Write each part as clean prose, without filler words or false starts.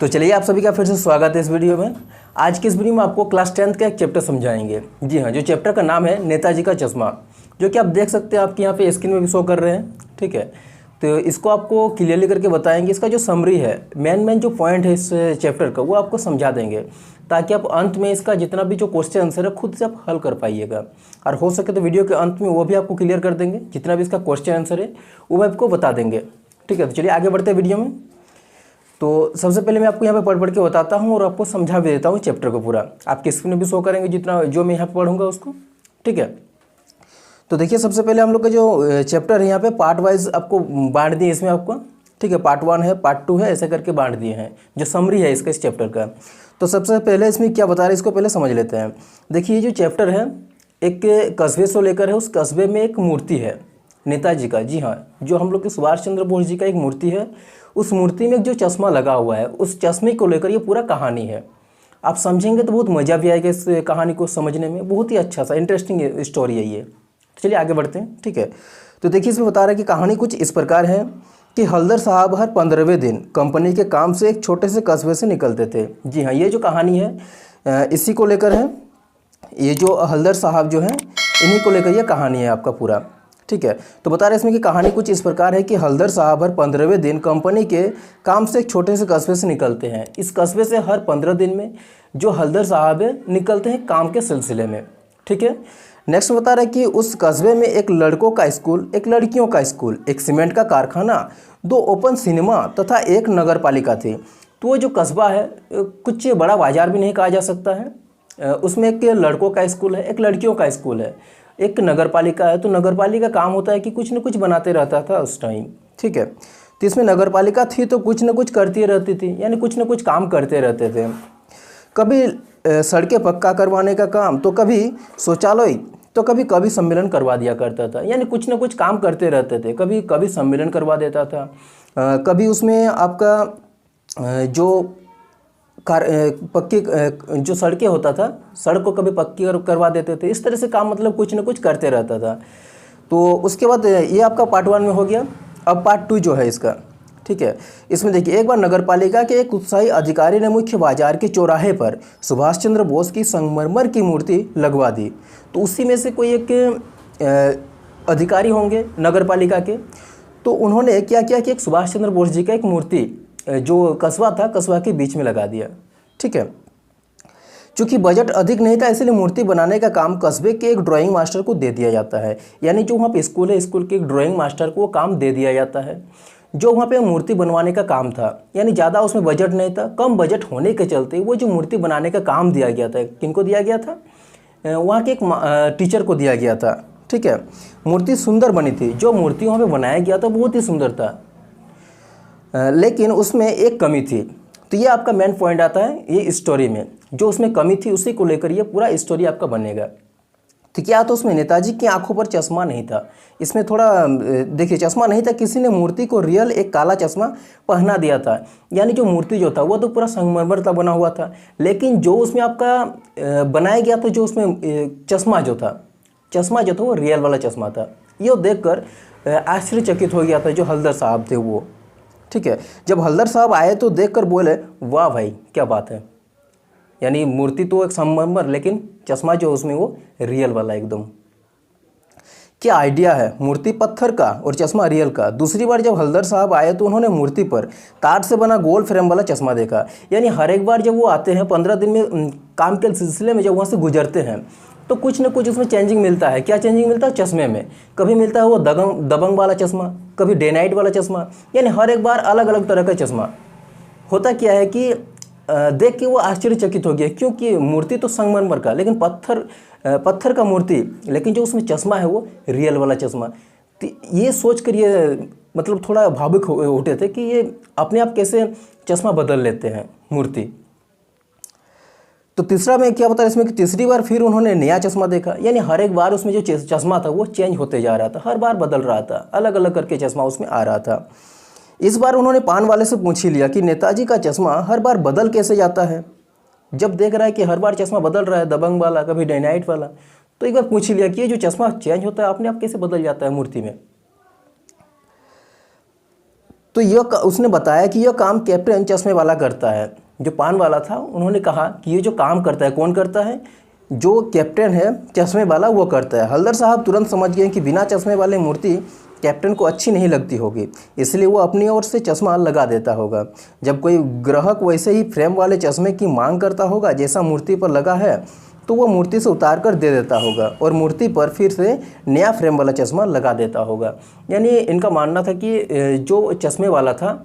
तो चलिए आप सभी का फिर से स्वागत है इस वीडियो में। आज की इस वीडियो में आपको क्लास 10th का एक चैप्टर समझाएंगे। जी हाँ, जो चैप्टर का नाम है नेताजी का चश्मा, जो कि आप देख सकते हैं आपके यहाँ पे स्क्रीन में भी शो कर रहे हैं। ठीक है, तो इसको आपको क्लियरली करके बताएंगे। इसका जो समरी है, मेन जो पॉइंट है इस चैप्टर का, वो आपको समझा देंगे, ताकि आप अंत में इसका जितना भी जो क्वेश्चन आंसर है खुद से आप हल कर पाइएगा। और हो सके तो वीडियो के अंत में वो भी आपको क्लियर कर देंगे, जितना भी इसका क्वेश्चन आंसर है वो आपको बता देंगे। ठीक है, तो चलिए आगे बढ़ते हैं वीडियो में। तो सबसे पहले मैं आपको यहाँ पे पढ़ के बताता हूँ और आपको समझा भी देता हूँ चैप्टर को पूरा। आपके स्क्रीन में भी शो करेंगे जितना जो मैं यहाँ पे पढ़ूंगा उसको। ठीक है, तो देखिए सबसे पहले हम लोग का जो चैप्टर है यहाँ पे पार्ट वाइज आपको बांट दिए इसमें आपको। ठीक है, पार्ट 1 है, पार्ट 2 है, ऐसे करके बांट दिए हैं जो समरी है इसका, इस चैप्टर का। तो सबसे पहले इसमें क्या बता रहे हैं इसको पहले समझ लेते हैं। देखिए ये जो चैप्टर है एक कस्बे से लेकर है, उस कस्बे में एक मूर्ति है नेताजी का। जी हाँ, जो हम लोग के सुभाष चंद्र बोस जी का एक मूर्ति है, उस मूर्ति में जो चश्मा लगा हुआ है, उस चश्मे को लेकर ये पूरा कहानी है। आप समझेंगे तो बहुत मज़ा भी आएगा इस कहानी को समझने में। बहुत ही अच्छा सा इंटरेस्टिंग स्टोरी है ये। तो चलिए आगे बढ़ते हैं। ठीक है, तो देखिए इसमें बता रहा है कि कहानी कुछ इस प्रकार है कि हल्दर साहब हर 15वें दिन कंपनी के काम से एक छोटे से कस्बे से निकलते थे। जी हाँ, ये जो कहानी है इसी को लेकर है। ये जो हल्दर साहब जो हैं इन्हीं को लेकर ये कहानी है आपका पूरा। ठीक है, तो बता रहे इसमें कि कहानी कुछ इस प्रकार है कि हल्दर साहब हर 15वें दिन कंपनी के काम से एक छोटे से कस्बे से निकलते हैं। इस कस्बे से हर 15 दिन में जो हल्दर साहब है निकलते हैं काम के सिलसिले में। ठीक है, नेक्स्ट बता रहे कि उस कस्बे में एक लड़कों का स्कूल, एक लड़कियों का स्कूल, एक सीमेंट का कारखाना, 2 ओपन सिनेमा तथा एक नगर पालिका थी। तो वो जो कस्बा है कुछ बड़ा बाजार भी नहीं कहा जा सकता है। उसमें एक लड़कों का स्कूल है, एक लड़कियों का स्कूल है, एक नगर पालिका है। तो नगर पालिका का काम होता है कि कुछ न कुछ बनाते रहता था उस टाइम। ठीक है, तो इसमें नगर पालिका थी तो कुछ न कुछ करती रहती थी, यानी कुछ न कुछ काम करते रहते थे। कभी सड़कें पक्का करवाने का काम, तो कभी शौचालय, तो कभी सम्मेलन करवा दिया करता था। यानी कुछ न कुछ काम करते रहते थे। कभी सम्मेलन करवा देता था, कभी उसमें आपका जो पक्की जो सड़कें होता था, सड़क को कभी पक्की करवा देते थे। इस तरह से काम मतलब कुछ न कुछ करते रहता था। तो उसके बाद ये आपका पार्ट 1 में हो गया। अब पार्ट 2 जो है इसका, ठीक है, इसमें देखिए एक बार नगर पालिका के एक उत्साही अधिकारी ने मुख्य बाजार के चौराहे पर सुभाष चंद्र बोस की संगमरमर की मूर्ति लगवा दी। तो उसी में से कोई एक अधिकारी होंगे नगर पालिका के, तो उन्होंने क्या किया कि एक सुभाष चंद्र बोस जी का एक मूर्ति जो कस्बा था, कस्बा के बीच में लगा दिया। ठीक है, चूँकि बजट अधिक नहीं था इसलिए मूर्ति बनाने का काम कस्बे के एक ड्राइंग मास्टर को दे दिया जाता है। यानी जो वहाँ पे स्कूल है, स्कूल के एक ड्राइंग मास्टर को वो काम दे दिया जाता है, जो वहाँ पे मूर्ति बनवाने का काम था। यानी ज़्यादा उसमें बजट नहीं था, कम बजट होने के चलते वो जो मूर्ति बनाने का काम दिया गया था, किनको दिया गया था? वहाँ के एक टीचर को दिया गया था। ठीक है, मूर्ति सुंदर बनी थी। जो मूर्ति वहाँ पर बनाया गया था बहुत ही सुंदर था, लेकिन उसमें एक कमी थी। तो ये आपका मेन पॉइंट आता है ये स्टोरी में, जो उसमें कमी थी उसी को लेकर ये पूरा स्टोरी आपका बनेगा। तो क्या तो उसमें नेताजी की आंखों पर चश्मा नहीं था। इसमें थोड़ा देखिए, चश्मा नहीं था, किसी ने मूर्ति को रियल एक काला चश्मा पहना दिया था। यानी जो मूर्ति जो था वो तो पूरा संगमरमर का बना हुआ था, लेकिन जो उसमें आपका बनाया गया था, जो उसमें चश्मा जो था वो रियल वाला चश्मा था। ये देखकर आश्चर्यचकित हो गया था जो हल्दर साहब थे वो। ठीक है, जब हल्दर साहब आए तो देखकर बोले, वाह भाई क्या बात है। यानी मूर्ति तो एक संगमरमर, लेकिन चश्मा जो उसमें वो रियल वाला एकदम। क्या आइडिया है, मूर्ति पत्थर का और चश्मा रियल का। दूसरी बार जब हल्दर साहब आए तो उन्होंने मूर्ति पर तार से बना गोल फ्रेम वाला चश्मा देखा। यानी हर एक बार जब वो आते हैं 15 दिन में काम के सिलसिले में, जब वहाँ से गुजरते हैं तो कुछ न कुछ उसमें चेंजिंग मिलता है। क्या चेंजिंग मिलता है? चश्मे में कभी मिलता है वो दबंग वाला चश्मा, कभी डे नाइट वाला चश्मा। यानी हर एक बार अलग अलग तरह का चश्मा। होता क्या है कि देख के वो आश्चर्यचकित हो गया, क्योंकि मूर्ति तो संगमरमर का, लेकिन पत्थर का मूर्ति, लेकिन जो उसमें चश्मा है वो रियल वाला चश्मा। तो ये सोच कर ये मतलब थोड़ा भावुक उठे थे कि ये अपने आप कैसे चश्मा बदल लेते हैं मूर्ति। तो तीसरा में क्या बता इसमें कि तीसरी बार फिर उन्होंने नया चश्मा देखा। यानी हर एक बार उसमें जो चश्मा था वो चेंज होते जा रहा था, हर बार बदल रहा था, अलग अलग करके चश्मा उसमें आ रहा था। इस बार उन्होंने पान वाले से पूछ ही लिया कि नेताजी का चश्मा हर बार बदल कैसे जाता है। जब देख रहा है कि हर बार चश्मा बदल रहा है, दबंग वाला कभी डे नाइट वाला, तो एक बार पूछ ही लिया कि ये जो चश्मा चेंज होता है अपने आप कैसे बदल जाता है मूर्ति में। तो उसने बताया कि यह काम कैप्टन चश्मे वाला करता है। जो पान वाला था उन्होंने कहा कि ये जो काम करता है कौन करता है, जो कैप्टन है चश्मे वाला वो करता है। हल्दर साहब तुरंत समझ गए कि बिना चश्मे वाले मूर्ति कैप्टन को अच्छी नहीं लगती होगी, इसलिए वो अपनी ओर से चश्मा लगा देता होगा। जब कोई ग्राहक वैसे ही फ्रेम वाले चश्मे की मांग करता होगा जैसा मूर्ति पर लगा है, तो वो मूर्ति से उतार कर दे देता होगा और मूर्ति पर फिर से नया फ्रेम वाला चश्मा लगा देता होगा। यानी इनका मानना था कि जो चश्मे वाला था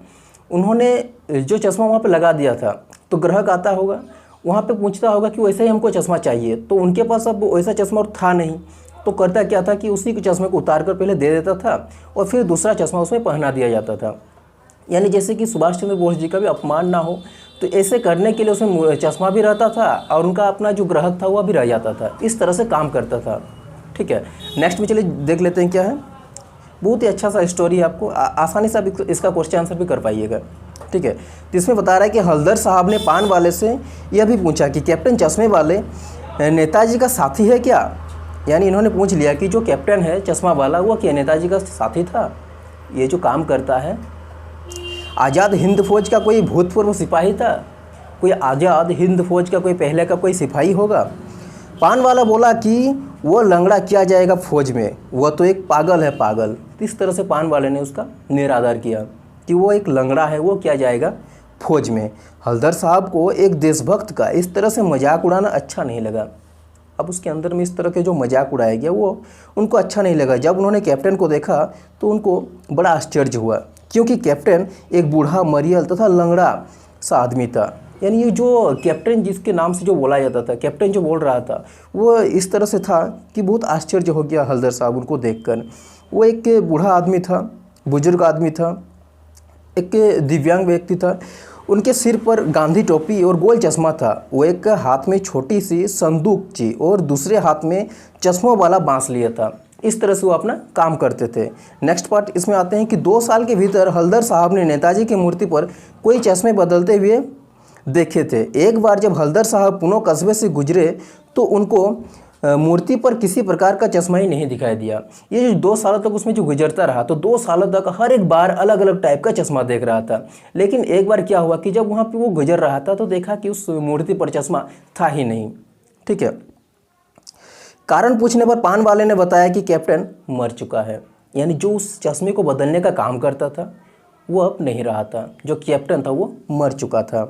उन्होंने जो चश्मा वहाँ पे लगा दिया था, तो ग्राहक आता होगा वहाँ पे पूछता होगा कि वैसे ही हमको चश्मा चाहिए, तो उनके पास अब वैसा चश्मा और था नहीं, तो करता क्या था कि उसी के चश्मे को उतार कर पहले दे देता था और फिर दूसरा चश्मा उसमें पहना दिया जाता था। यानी जैसे कि सुभाष चंद्र बोस जी का भी अपमान ना हो, तो ऐसे करने के लिए उसमें चश्मा भी रहता था और उनका अपना जो ग्राहक था वह भी रह जाता था। इस तरह से काम करता था। ठीक है, नेक्स्ट में चलिए देख लेते हैं क्या है। बहुत ही अच्छा सा स्टोरी है, आपको आसानी से आप इसका क्वेश्चन आंसर भी कर पाइएगा। ठीक है, तो इसमें बता रहा है कि हल्दर साहब ने पान वाले से यह भी पूछा कि कैप्टन चश्मे वाले नेताजी का साथी है क्या। यानी इन्होंने पूछ लिया कि जो कैप्टन है चश्मा वाला वो क्या नेताजी का साथी था, ये जो काम करता है। आज़ाद हिंद फौज का कोई भूतपूर्व सिपाही था, कोई आज़ाद हिंद फौज का कोई पहले का कोई सिपाही होगा। पान वाला बोला कि वो लंगड़ा क्या जाएगा फौज में, वह तो एक पागल है पागल। इस तरह से पान वाले ने उसका निरादर किया कि वो एक लंगड़ा है, वो क्या जाएगा फौज में। हल्दर साहब को एक देशभक्त का इस तरह से मजाक उड़ाना अच्छा नहीं लगा। अब उसके अंदर में इस तरह के जो मजाक उड़ाया गया वो उनको अच्छा नहीं लगा। जब उन्होंने कैप्टन को देखा तो उनको बड़ा आश्चर्य हुआ, क्योंकि कैप्टन एक बूढ़ा मरियल तथा लंगड़ा सा आदमी था। यानी ये जो कैप्टन जिसके नाम से जो बोला जाता था, कैप्टन जो बोल रहा था, वो इस तरह से था कि बहुत आश्चर्य हो गया हल्दर साहब उनको देखकर। वो एक बूढ़ा आदमी था, बुजुर्ग आदमी था, एक दिव्यांग व्यक्ति था। उनके सिर पर गांधी टोपी और गोल चश्मा था। वो एक हाथ में छोटी सी संदूक थी और दूसरे हाथ में चश्मों वाला बांस लिया था। इस तरह से वो अपना काम करते थे। नेक्स्ट पार्ट इसमें आते हैं कि 2 साल के भीतर हल्दर साहब ने नेताजी की मूर्ति पर कोई चश्मे बदलते हुए देखे थे। एक बार जब हल्दर साहब पुणे कस्बे से गुजरे तो उनको मूर्ति पर किसी प्रकार का चश्मा ही नहीं दिखाई दिया। ये जो 2 सालों तक उसमें जो गुजरता रहा, तो 2 सालों तक हर एक बार अलग अलग टाइप का चश्मा देख रहा था। लेकिन एक बार क्या हुआ कि जब वहाँ पे वो गुजर रहा था तो देखा कि उस मूर्ति पर चश्मा था ही नहीं। ठीक है, कारण पूछने पर पान वाले ने बताया कि कैप्टन मर चुका है। यानी जो उस चश्मे को बदलने का काम करता था वो अब नहीं रहा था, जो कैप्टन था वो मर चुका था,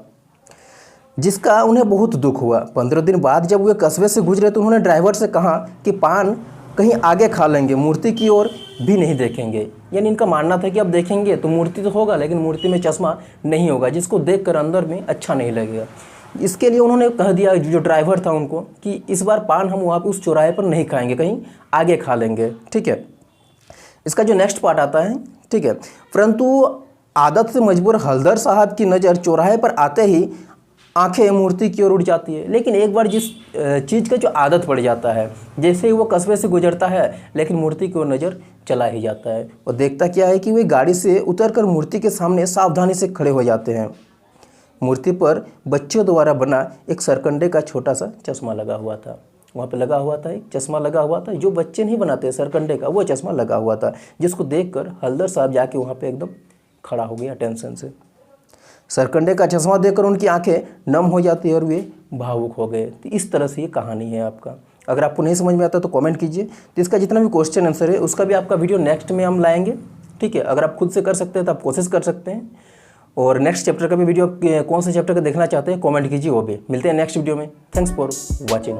जिसका उन्हें बहुत दुख हुआ। 15 दिन बाद जब वे कस्बे से गुजरे तो उन्होंने ड्राइवर से कहा कि पान कहीं आगे खा लेंगे, मूर्ति की ओर भी नहीं देखेंगे। यानी इनका मानना था कि अब देखेंगे तो मूर्ति तो होगा लेकिन मूर्ति में चश्मा नहीं होगा, जिसको देखकर अंदर में अच्छा नहीं लगेगा। इसके लिए उन्होंने कह दिया जो ड्राइवर था उनको कि इस बार पान हम वहाँ पे उस चौराहे पर नहीं खाएंगे, कहीं आगे खा लेंगे। ठीक है, इसका जो नेक्स्ट पार्ट आता है, ठीक है, परंतु आदत से मजबूर हल्दर साहब की नज़र चौराहे पर आते ही आंखें मूर्ति की ओर उड़ जाती है। लेकिन एक बार जिस चीज़ का जो आदत पड़ जाता है, जैसे ही वो कस्बे से गुजरता है लेकिन मूर्ति की ओर नज़र चला ही जाता है। और देखता क्या है कि वे गाड़ी से उतरकर मूर्ति के सामने सावधानी से खड़े हो जाते हैं। मूर्ति पर बच्चों द्वारा बना एक सरकंडे का छोटा सा चश्मा लगा हुआ था। वहाँ पे लगा हुआ था, एक चश्मा लगा हुआ था, जो बच्चे नहीं बनाते सरकंडे का, वो चश्मा लगा हुआ था, जिसको देखकर हल्दर साहब जाके वहाँ पे एकदम खड़ा हो गया टेंशन से। सरकंडे का चश्मा देखकर उनकी आंखें नम हो जाती है और वे भावुक हो गए। तो इस तरह से ये कहानी है आपका। अगर आपको नहीं समझ में आता तो कमेंट कीजिए। तो इसका जितना भी क्वेश्चन आंसर है उसका भी आपका वीडियो नेक्स्ट में हम लाएंगे। ठीक है, अगर आप खुद से कर सकते हैं तो आप कोशिश कर सकते हैं। और नेक्स्ट चैप्टर का भी वीडियो कौन से चैप्टर का देखना चाहते हैं कमेंट कीजिए, वो भी। मिलते हैं नेक्स्ट वीडियो में। Thanks for watching.